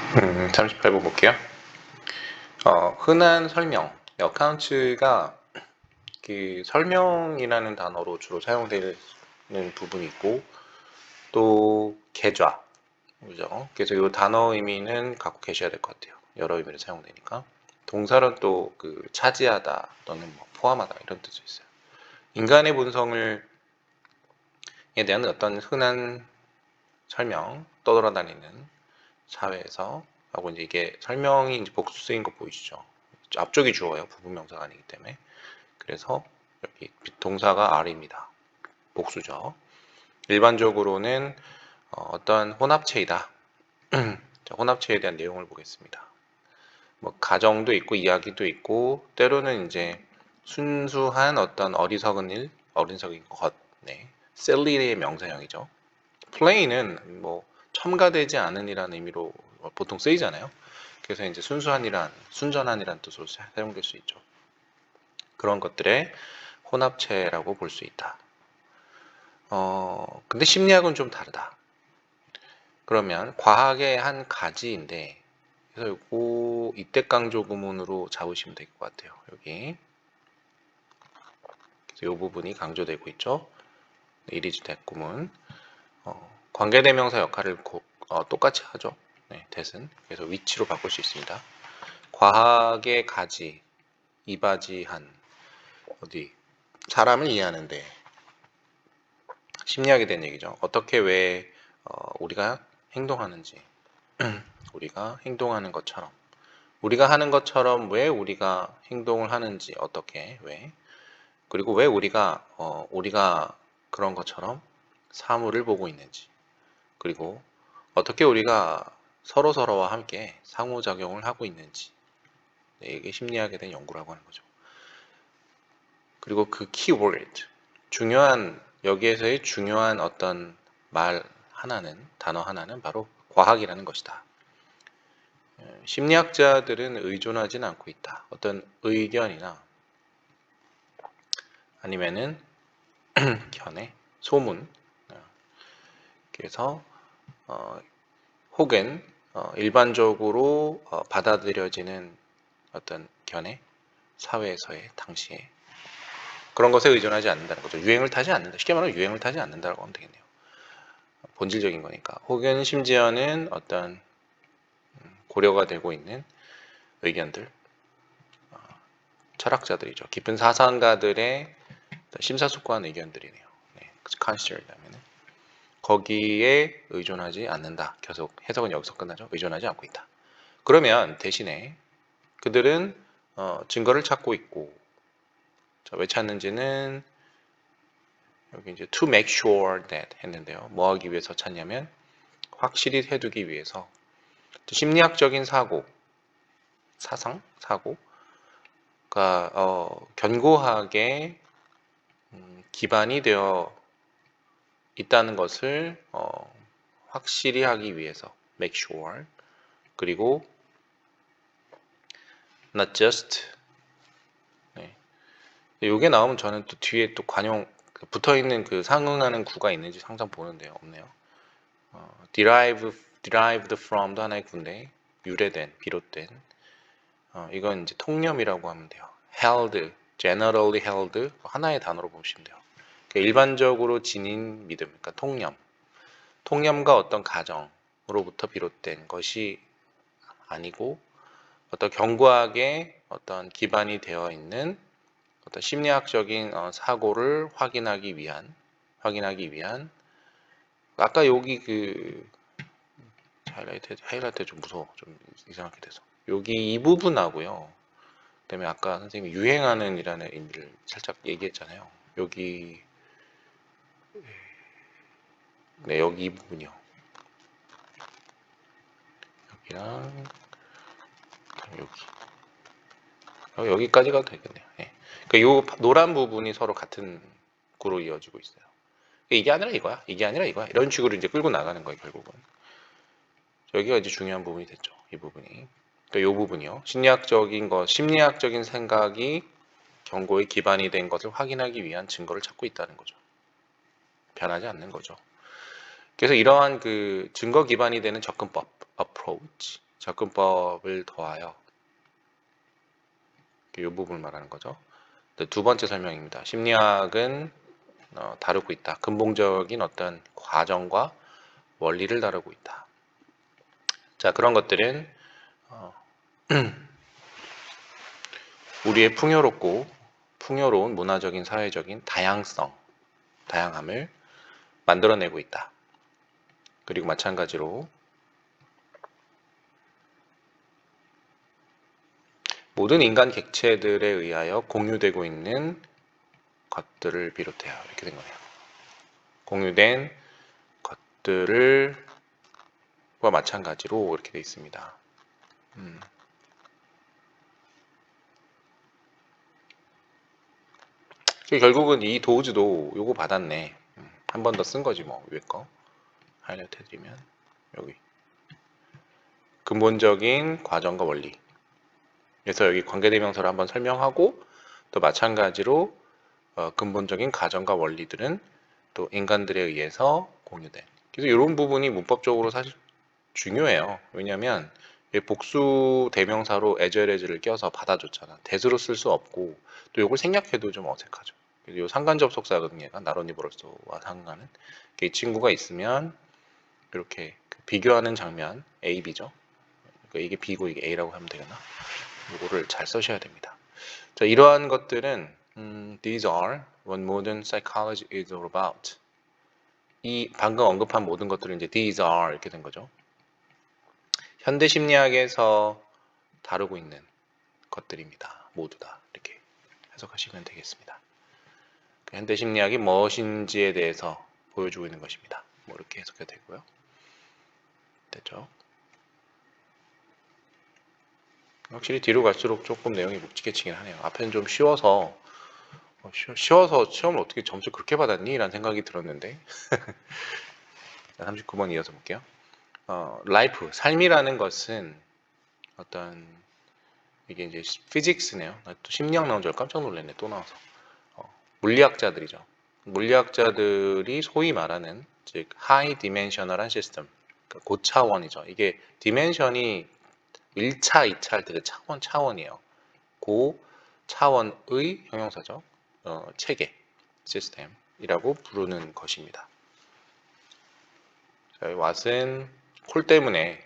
38번 볼게요. 흔한 설명, 어카운트가 그 설명이라는 단어로 주로 사용되는 부분이 있고, 또 계좌, 그죠? 그래서 이 단어 의미는 갖고 계셔야 될 것 같아요. 여러 의미로 사용되니까. 동사는 또 그 차지하다 또는 뭐 포함하다 이런 뜻이 있어요. 인간의 본성을 에 대한 어떤 흔한 설명, 떠돌아다니는 사회에서 하고 이제 이게 설명이 이제 복수 쓰인 거 보이시죠? 앞쪽이 주어요. 부분명사가 아니기 때문에. 그래서 여기 동사가 R입니다. 복수죠. 일반적으로는 어떤 혼합체이다. 자, 혼합체에 대한 내용을 보겠습니다. 뭐 가정도 있고 이야기도 있고 때로는 이제 순수한 어떤 어리석은 일, 어리석은 것, 네. silly의 명사형이죠. play는 뭐 첨가되지 않은이라는 의미로 보통 쓰이잖아요. 그래서 이제 순수한이란, 순전한이란 뜻으로 사용될 수 있죠. 그런 것들의 혼합체라고 볼 수 있다. 근데 심리학은 좀 다르다. 그러면 과학의 한 가지인데, 그래서 요거 이때 강조 구문으로 잡으시면 될 것 같아요. 여기. 그래서 이 부분이 강조되고 있죠. 이리지 that 구문. 관계대명사 역할을 똑같이 하죠. 네, that은. 그래서 위치로 바꿀 수 있습니다. 과학의 가지, 이바지한, 어디, 사람을 이해하는데, 심리학에 대한 얘기죠. 어떻게 왜 우리가 행동하는지, 우리가 행동하는 것처럼, 우리가 하는 것처럼 왜 우리가 행동을 하는지, 어떻게, 왜, 그리고 왜 우리가 그런 것처럼 사물을 보고 있는지, 그리고 어떻게 우리가 서로서로와 함께 상호작용을 하고 있는지, 네, 이게 심리학에 대한 연구라고 하는 거죠. 그리고 그 키워드, 여기에서의 중요한 어떤 단어 하나는 바로 과학이라는 것이다. 심리학자들은 의존하지는 않고 있다. 어떤 의견이나 아니면은 견해, 소문, 그래서 혹은 일반적으로 받아들여지는 어떤 견해, 사회에서의 당시에 그런 것에 의존하지 않는다는 거죠. 유행을 타지 않는다. 쉽게 말하면 유행을 타지 않는다고 하면 되겠네요. 본질적인 거니까. 혹은 심지어는 어떤 고려가 되고 있는 의견들, 철학자들이죠. 깊은 사상가들의 심사숙고한 의견들이네요. 네, considered하면은 거기에 의존하지 않는다. 계속 해석은 여기서 끝나죠. 의존하지 않고 있다. 그러면 대신에 그들은 증거를 찾고 있고, 자, 왜 찾는지는 여기 이제 to make sure that 했는데요. 뭐 하기 위해서 찾냐면 확실히 해두기 위해서 심리학적인 사고가 견고하게 기반이 되어 있다는 것을 확실히 하기 위해서 make sure. 그리고 not just, 네. 이게 나오면 저는 또 뒤에 또 관용 붙어있는 그 상응하는 구가 있는지 항상 보는데요. 없네요. derived from도 하나의 구인데 유래된, 비롯된, 이건 이제 통념이라고 하면 돼요. held, generally held 하나의 단어로 보시면 돼요. 그러니까 일반적으로 지닌 믿음, 그러니까 통념과 어떤 가정으로부터 비롯된 것이 아니고 어떤 견고하게 어떤 기반이 되어 있는 어떤 심리학적인 사고를 확인하기 위한 아까 여기 그 하이라이트 좀 무서워, 좀 이상하게 돼서 여기 이 부분하고요. 그다음에 아까 선생님이 유행하는 이라는 의미를 살짝 얘기했잖아요. 여기, 네, 여기 이 부분이요. 여기랑 여기까지 가도 되겠네요. 네. 그러니까 요 노란 부분이 서로 같은 구로 이어지고 있어요. 이게 아니라 이거야, 이게 아니라 이거야, 이런 식으로 이제 끌고 나가는 거예요, 결국은. 여기가 이제 중요한 부분이 됐죠. 이 부분이. 그러니까 이 부분이요. 심리학적인 생각이 경고의 기반이 된 것을 확인하기 위한 증거를 찾고 있다는 거죠. 변하지 않는 거죠. 그래서 이러한 그 증거 기반이 되는 접근법, approach, 접근법을 더하여 이 부분을 말하는 거죠. 두 번째 설명입니다. 심리학은 다루고 있다. 근본적인 어떤 과정과 원리를 다루고 있다. 자, 그런 것들은 우리의 풍요로운 문화적인 사회적인 다양함을 만들어내고 있다. 그리고 마찬가지로 모든 인간 객체들에 의하여 공유되고 있는 것들을 비롯해요. 이렇게 된 거네요. 공유된 것들과 마찬가지로 이렇게 되어 있습니다. 결국은 이 도우즈도 요거 받았네. 한 번 더 쓴 거지 뭐 위에 거 하이라이트 해드리면 여기 근본적인 과정과 원리. 그래서 여기 관계대명사를 한번 설명하고 또 마찬가지로 근본적인 가정과 원리들은 또 인간들에 의해서 공유된. 그래서 이런 부분이 문법적으로 사실 중요해요. 왜냐하면 복수 대명사로 as를 껴서 받아줬잖아. 대수로 쓸 수 없고 또 이걸 생략해도 좀 어색하죠. 그래서 이 상관접속사거든요. 얘가 나로니버러스와 상관은. 이 친구가 있으면 이렇게 비교하는 장면 A, B죠. 그러니까 이게 B고 이게 A라고 하면 되겠나? 이거를 잘 쓰셔야 됩니다. 자, 이러한 것들은 these are what modern psychology is all about. 이 방금 언급한 모든 것들은 이제 these are 이렇게 된 거죠. 현대 심리학에서 다루고 있는 것들입니다. 모두 다 이렇게 해석하시면 되겠습니다. 현대 심리학이 무엇인지에 대해서 보여주고 있는 것입니다. 뭐 이렇게 해석해도 되고요. 됐죠? 확실히 뒤로 갈수록 조금 내용이 묵직해지긴 하네요. 앞에는 좀 쉬워서 시험을 어떻게 점수 그렇게 받았니? 라는 생각이 들었는데 39번 이어서 볼게요. 라이프, 삶이라는 것은 어떤 이게 이제 피직스네요. 또 심리학 나온 줄 깜짝 놀랐네. 또 나와서 물리학자들이죠. 물리학자들이 소위 말하는 즉 하이 디멘셔널한 시스템, 그러니까 고차원이죠. 이게 디멘션이 1차, 2차 할 때 그 차원이에요. 고차원의 형용사죠. 체계, 시스템이라고 부르는 것입니다. 자, 왓은 콜 때문에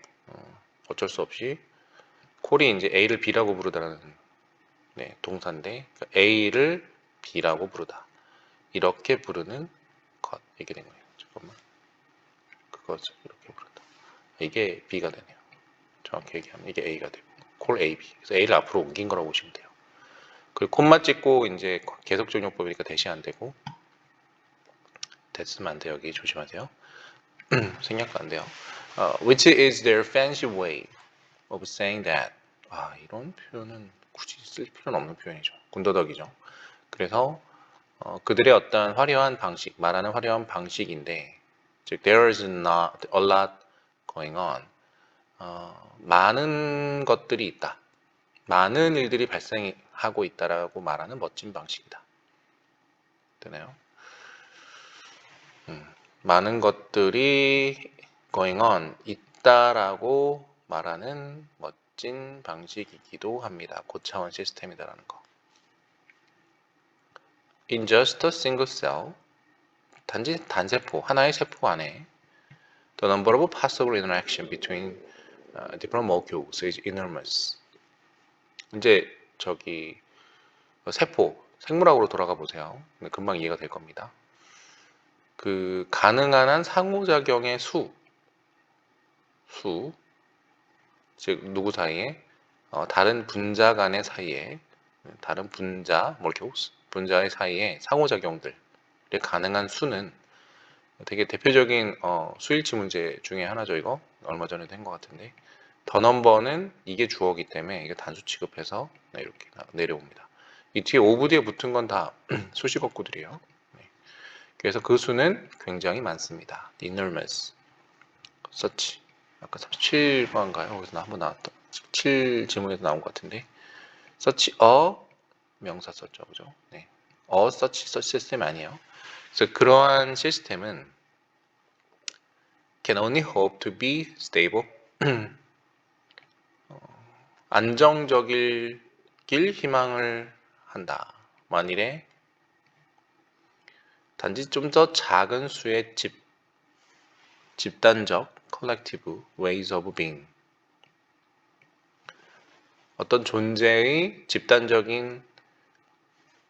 어쩔 수 없이 콜이 이제 A를 B라고 부르다는 동사인데 그러니까 A를 B라고 부르다. 이렇게 부르는 것. 이게 된 거예요. 잠깐만. 그것을 이렇게 부른다. 이게 B가 되네요. 정확히 얘기하면 이게 A가 되고 콜 AB. 그래서 A를 앞으로 옮긴 거라고 보시면 돼요. 그리고 콤마 찍고 이제 계속적용법이니까 대시 안 되고 됐으면 안 돼요. 여기 조심하세요. 생략도 안 돼요. Which is their fancy way of saying that. 이런 표현은 굳이 쓸 필요는 없는 표현이죠. 군더더기죠. 그래서 그들의 어떤 화려한 방식, 말하는 화려한 방식인데, 즉 there is not a lot going on. 많은 것들이 있다. 많은 일들이 발생하고 있다라고 말하는 멋진 방식이다. 되나요? 많은 것들이 going on 있다라고 말하는 멋진 방식이기도 합니다. 고차원 시스템이다라는 거. In just a single cell, 단지 단세포, 하나의 세포 안에 the number of possible interaction between different molecules is enormous. 이제 저기 세포, 생물학으로 돌아가 보세요. 금방 이해가 될 겁니다. 그 가능한 한 상호작용의 즉 누구 사이에 다른 분자 간의 사이에 다른 분자, 분자의 사이에 상호작용들의 가능한 수는 되게 대표적인 수일치 문제 중에 하나죠. 이거 얼마 전에도 한 것 같은데 더 넘버는 이게 주어기 때문에 이게 단수 취급해서 이렇게 내려옵니다. 이 뒤에 오브 뒤에 붙은 건 다 수식어구들이에요. 그래서 그 수는 굉장히 많습니다. enormous, such. 아까 37번인가요? 거기서 한번 나왔던 17 지문에서 나온 것 같은데 such a 명사 썼죠, 그죠? 네, a such 시스템 아니에요. 그래서 그러한 시스템은 can only hope to be stable 안정적일 길 희망을 한다. 만일에 단지 좀 더 작은 수의 집단적 collective ways of being, 어떤 존재의 집단적인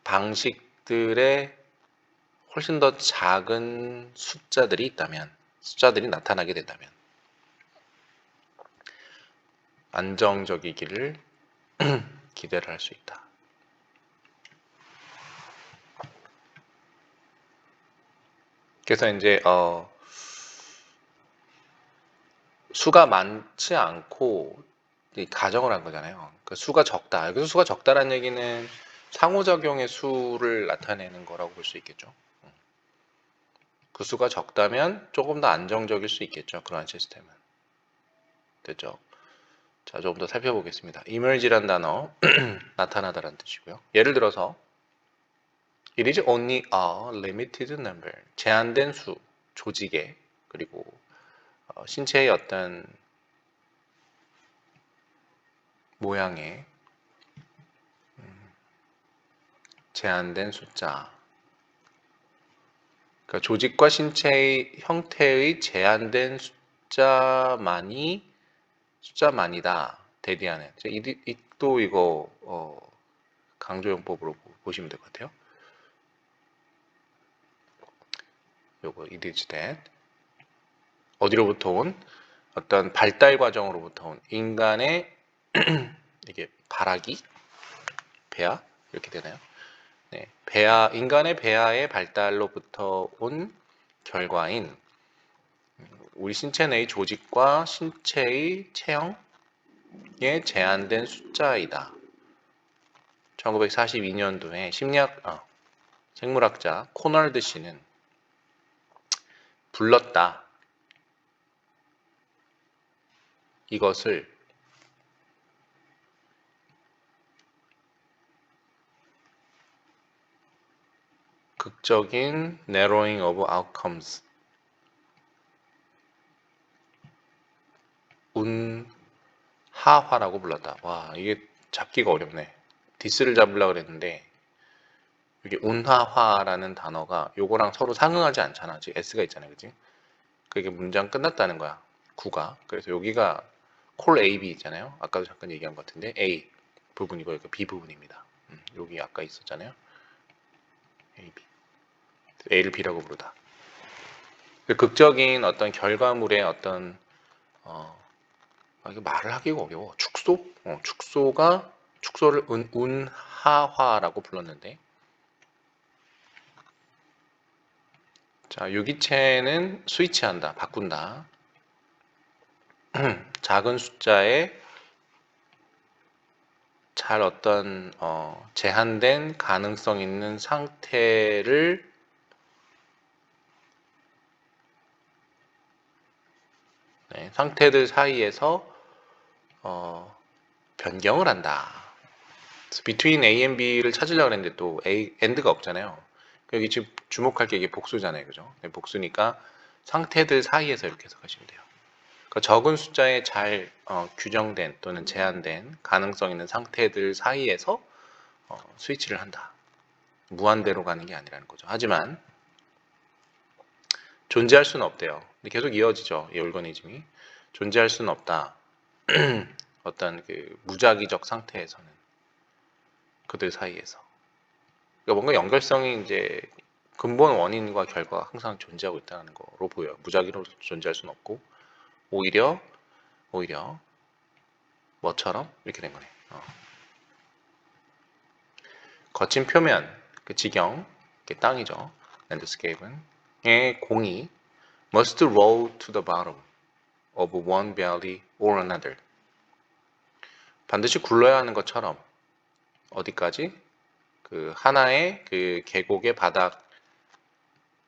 방식들의 훨씬 더 작은 숫자들이 나타나게 된다면 안정적이기를 기대를 할 수 있다. 그래서 이제 수가 많지 않고 가정을 한 거잖아요. 그 수가 적다. 여기서 수가 적다라는 얘기는 상호작용의 수를 나타내는 거라고 볼 수 있겠죠. 그 수가 적다면 조금 더 안정적일 수 있겠죠. 그러한 시스템은. 됐죠? 자, 조금 더 살펴보겠습니다. emerge란 단어, 나타나다라는 뜻이고요. 예를 들어서 It is only a limited number, 제한된 수, 조직의, 그리고 신체의 어떤 모양의 제한된 숫자, 그러니까 조직과 신체의 형태의 제한된 숫자만이다. 대디하는. 또 이거 강조용법으로 보시면 될 것 같아요. 요거 it is that 어디로부터 온 어떤 발달 과정으로부터 온 인간의 이게 발아기, 배아 이렇게 되나요? 네, 인간의 배아의 발달로부터 온 결과인 우리 신체 내의 조직과 신체의 체형에 제한된 숫자이다. 1942년도에 생물학자 코널드 씨는 불렀다. 이것을 극적인 narrowing of outcomes, 운하화라고 불렀다. 와, 이게 잡기가 어렵네. 디스를 잡으려고 그랬는데 이게 운하화라는 단어가 요거랑 서로 상응하지 않잖아. 지금 S가 있잖아요. 그치? 그게 문장 끝났다는 거야. 구가. 그래서 여기가 콜 A, B 있잖아요. 아까도 잠깐 얘기한 것 같은데 A 부분이고 여기 B 부분입니다. 여기 아까 있었잖아요. A, B. A를 B라고 부르다. 극적인 어떤 결과물의 어떤 이거 말을 하기가 어려워. 축소를 운하화라고 불렀는데, 자, 유기체는 스위치한다, 바꾼다. 작은 숫자에 잘 어떤 제한된 가능성 있는 상태들 사이에서 변경을 한다. between A and B를 찾으려고 했는데 또 and가 없잖아요. 여기 지금 주목할 게 이게 복수잖아요. 그죠? 복수니까 상태들 사이에서 이렇게 해석하시면 돼요. 그러니까 적은 숫자에 잘 규정된 또는 제한된 가능성 있는 상태들 사이에서 스위치를 한다. 무한대로 가는 게 아니라는 거죠. 하지만 존재할 수는 없대요. 근데 계속 이어지죠. 이 올거니즘이. 존재할 수는 없다. 어떤 그 무작위적 상태에서는 그들 사이에서. 그러니까 뭔가 연결성이 이제 근본 원인과 결과가 항상 존재하고 있다는 거로 보여요. 무작위로 존재할 수는 없고 오히려 뭐처럼 이렇게 된 거네. 거친 표면, 그 지경, 땅이죠. 랜드스케이프의 공이 must roll to the bottom of one valley or another. 반드시 굴러야 하는 것처럼 어디까지? 그 하나의 그 계곡의 바닥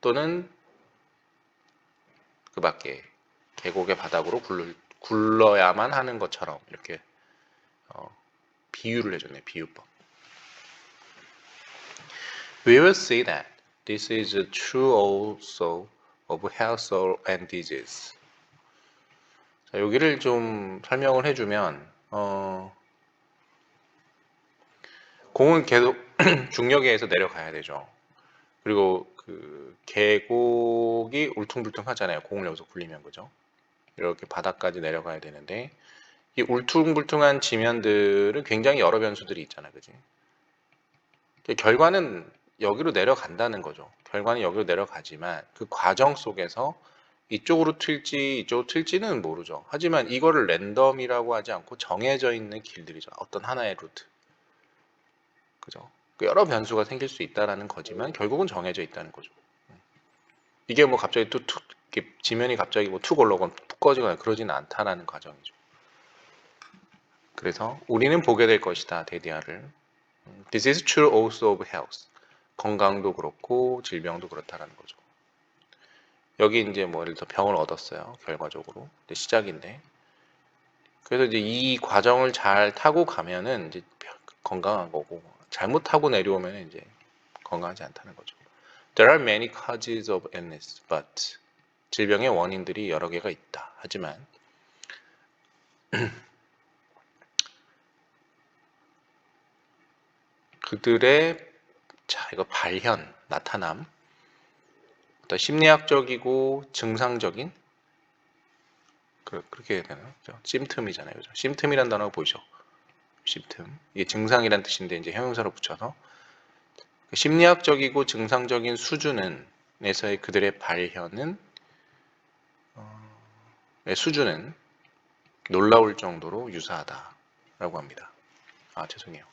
또는 그 밖에 계곡의 바닥으로 굴러야만 하는 것처럼 이렇게 비유를 해줬네. 비유법. We will see that this is true also of health and disease. 자, 여기를 좀 설명을 해주면 공은 계속 중력에 의해서 내려가야 되죠. 그리고 그 계곡이 울퉁불퉁하잖아요. 공을 여기서 굴리면, 그죠? 이렇게 바닥까지 내려가야 되는데 이 울퉁불퉁한 지면들은 굉장히 여러 변수들이 있잖아요, 그지? 결과는 여기로 내려간다는 거죠. 결과는 여기로 내려가지만 그 과정 속에서 이쪽으로 튈지 이쪽으로 튈지는 모르죠. 하지만 이거를 랜덤이라고 하지 않고 정해져 있는 길들이죠. 어떤 하나의 루트. 그죠? 여러 변수가 생길 수 있다라는 거지만 결국은 정해져 있다는 거죠. 이게 뭐 갑자기 툭 지면이 갑자기 뭐 툭 올라오거나 툭 꺼지거나 그러지는 않다라는 과정이죠. 그래서 우리는 보게 될 것이다, 데디아를. This is true also of health. 건강도 그렇고 질병도 그렇다라는 거죠. 여기 이제 뭐 예를 들어 병을 얻었어요. 결과적으로. 시작인데. 그래서 이제 이 과정을 잘 타고 가면은 이제 건강한 거고 잘못 타고 내려오면 이제 건강하지 않다는 거죠. There are many causes of illness, but 질병의 원인들이 여러 개가 있다. 하지만 그들의 이거 발현, 나타남, 어떤 심리학적이고 증상적인 그렇게 해야 되나요? 심틈이잖아요, 그죠? 심틈이란 단어 보이죠? 심틈. 이게 증상이란 뜻인데 이제 형용사로 붙여서 심리학적이고 증상적인 수준에서의 그들의 발현은 수준은 놀라울 정도로 유사하다라고 합니다. 아, 죄송해요.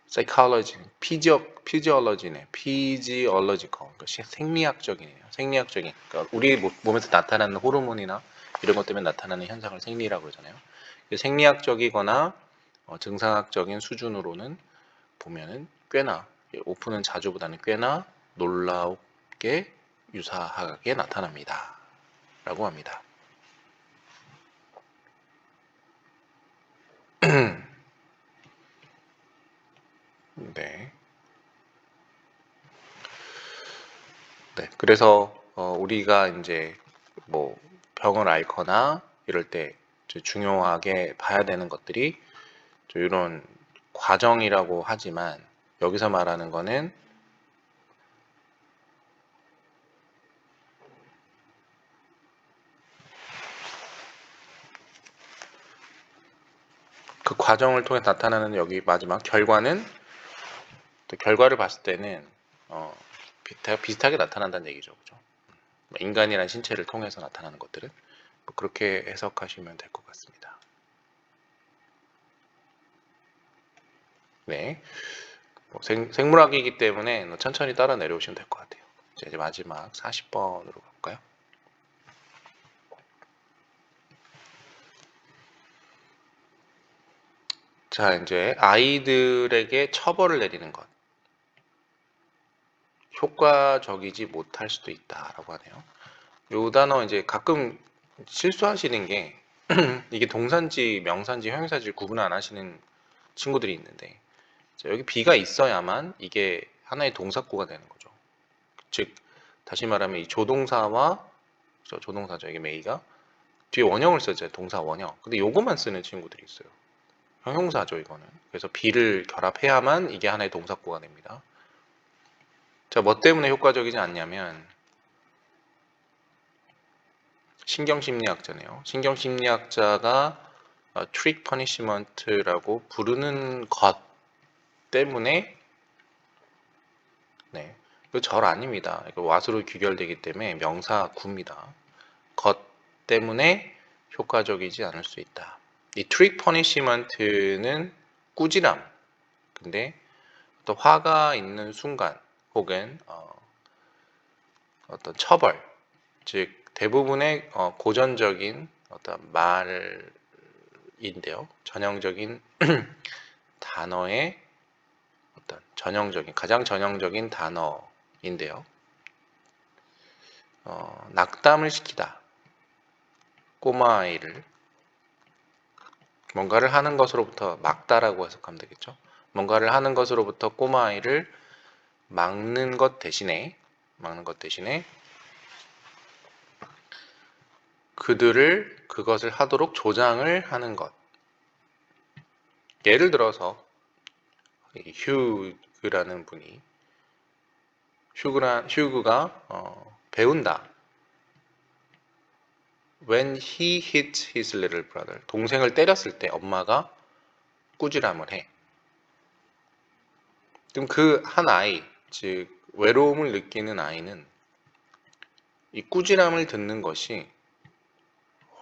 psychology, physiology네. physiological. 그러니까 생리학적이네요. 생리학적인. 그러니까 우리 몸에서 나타나는 호르몬이나 이런 것 때문에 나타나는 현상을 생리라고 그러잖아요. 생리학적이거나 증상학적인 수준으로는 보면은 꽤나 오픈은 자주보다는 꽤나 놀랍게 유사하게 나타납니다. 라고 합니다. 네. 네. 그래서 우리가 이제 뭐 병을 앓거나 이럴 때 중요하게 봐야 되는 것들이 이런 과정이라고 하지만 여기서 말하는 거는 그 과정을 통해 나타나는 여기 마지막 결과는 또 결과를 봤을 때는 비슷하게 나타난다는 얘기죠. 그죠? 인간이란 신체를 통해서 나타나는 것들은 뭐 그렇게 해석하시면 될 것 같습니다. 네, 뭐 생물학이기 때문에 천천히 따라 내려오시면 될 것 같아요. 이제 마지막 40번으로 가볼까요? 자, 이제 아이들에게 처벌을 내리는 것. 효과적이지 못할 수도 있다라고 하네요. 요 단어 이제 가끔 실수하시는 게 이게 동사인지 명사인지 형용사인지 구분 안 하시는 친구들이 있는데 여기 be가 있어야만 이게 하나의 동사구가 되는 거죠. 즉 다시 말하면 이 조동사와 조동사죠. 이게 메이가 뒤에 원형을 쓰죠. 동사 원형. 근데 요것만 쓰는 친구들이 있어요. 형용사죠, 이거는. 그래서 be를 결합해야만 이게 하나의 동사구가 됩니다. 자, 뭐 때문에 효과적이지 않냐면 신경심리학자네요. 신경심리학자가 트릭 퍼니시먼트라고 부르는 것 때문에 네, 이거 절 아닙니다. 이거 왓으로 귀결되기 때문에 명사 구입니다. 것 때문에 효과적이지 않을 수 있다. 이 트릭 퍼니시먼트는 꾸지람. 근데 또 화가 있는 순간 혹은 어떤 처벌, 즉 대부분의 고전적인 어떤 말인데요. 전형적인 단어의 어떤 가장 전형적인 단어인데요. 낙담을 시키다. 꼬마아이를 뭔가를 하는 것으로부터 막다라고 해석하면 되겠죠. 뭔가를 하는 것으로부터 꼬마아이를 막는 것 대신에 그들을 그것을 하도록 조장을 하는 것. 예를 들어서 이 휴그라는 분이 휴그가 배운다. When he hit his little brother. 동생을 때렸을 때 엄마가 꾸지람을 해. 그럼 그 한 아이, 즉 외로움을 느끼는 아이는 이 꾸지람을 듣는 것이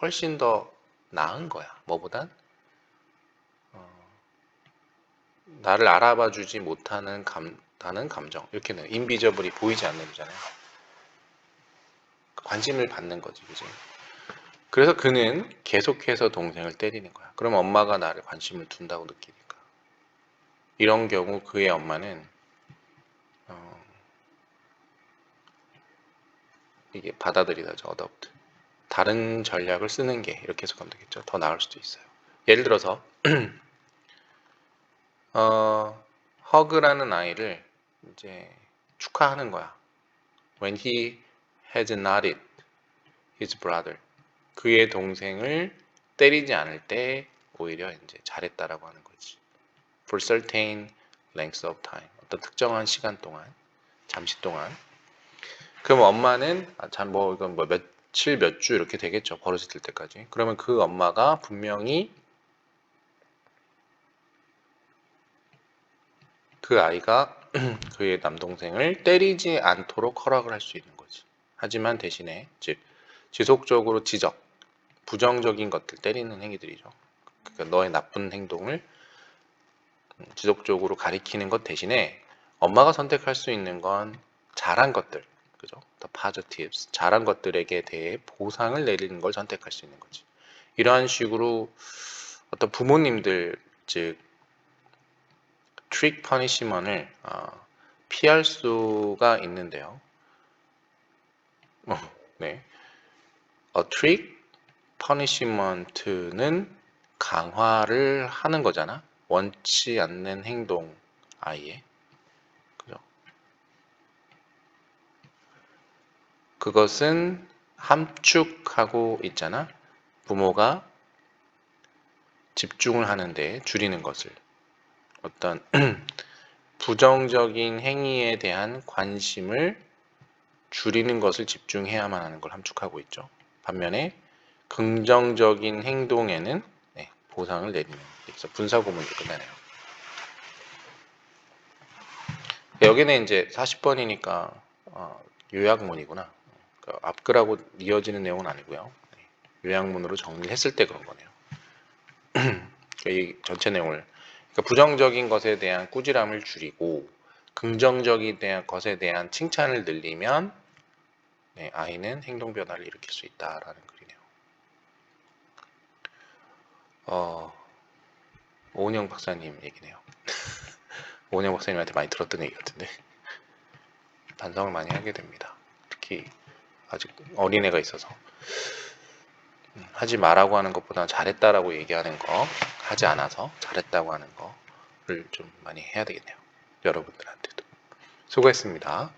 훨씬 더 나은 거야. 뭐보단 나를 알아봐 주지 못하는 다는 감정. 이렇게는 인비저블이 보이지 않는 거잖아요. 관심을 받는 거지, 그지? 그래서 그는 계속해서 동생을 때리는 거야. 그럼 엄마가 나를 관심을 둔다고 느끼니까. 이런 경우 그의 엄마는 이게 받아들이다죠. 어답트. 다른 전략을 쓰는 게 이렇게 해석하면 되겠죠. 더 나을 수도 있어요. 예를 들어서 허그라는 아이를 이제 축하하는 거야. When he has not it, his brother. 그의 동생을 때리지 않을 때 오히려 이제 잘했다라고 하는 거지. For certain lengths of time. 어떤 특정한 시간 동안, 잠시 동안. 그럼 엄마는 이건 며칠 몇 주 이렇게 되겠죠. 버릇이 들 때까지. 그러면 그 엄마가 분명히 그 아이가 그의 남동생을 때리지 않도록 허락을 할 수 있는 거지. 하지만 대신에 즉 지속적으로 지적, 부정적인 것들 때리는 행위들이죠. 그러니까 너의 나쁜 행동을 지속적으로 가리키는 것 대신에 엄마가 선택할 수 있는 건 잘한 것들, 그죠? The positives, 잘한 것들에게 대해 보상을 내리는 걸 선택할 수 있는 거지. 이러한 식으로 어떤 부모님들, 즉 트릭 퍼니시먼을 피할 수가 있는데요. 네, 트릭 퍼니시먼트는 강화를 하는 거잖아. 원치 않는 행동 아이의. 그죠? 그것은 함축하고 있잖아. 부모가 집중을 하는데 줄이는 것을. 어떤 부정적인 행위에 대한 관심을 줄이는 것을 집중해야만 하는 걸 함축하고 있죠. 반면에 긍정적인 행동에는 보상을 내리는. 그래서 분사구문도 끝나네요. 여기는 이제 40번이니까 요약문이구나. 앞글하고 이어지는 내용은 아니고요. 요약문으로 정리를 했을 때 그런 거네요. 이 전체 내용을 그러니까 부정적인 것에 대한 꾸지람을 줄이고 긍정적인 것에 대한 칭찬을 늘리면 아이는 행동 변화를 일으킬 수 있다라는 글이네요. 오은영 박사님 얘기네요. 오은영 박사님한테 많이 들었던 얘기 같은데 반성을 많이 하게 됩니다. 특히 아직 어린애가 있어서 하지 마라고 하는 것보다 잘했다라고 얘기하는 거, 하지 않아서 잘했다고 하는 거를 좀 많이 해야 되겠네요. 여러분들한테도. 수고했습니다.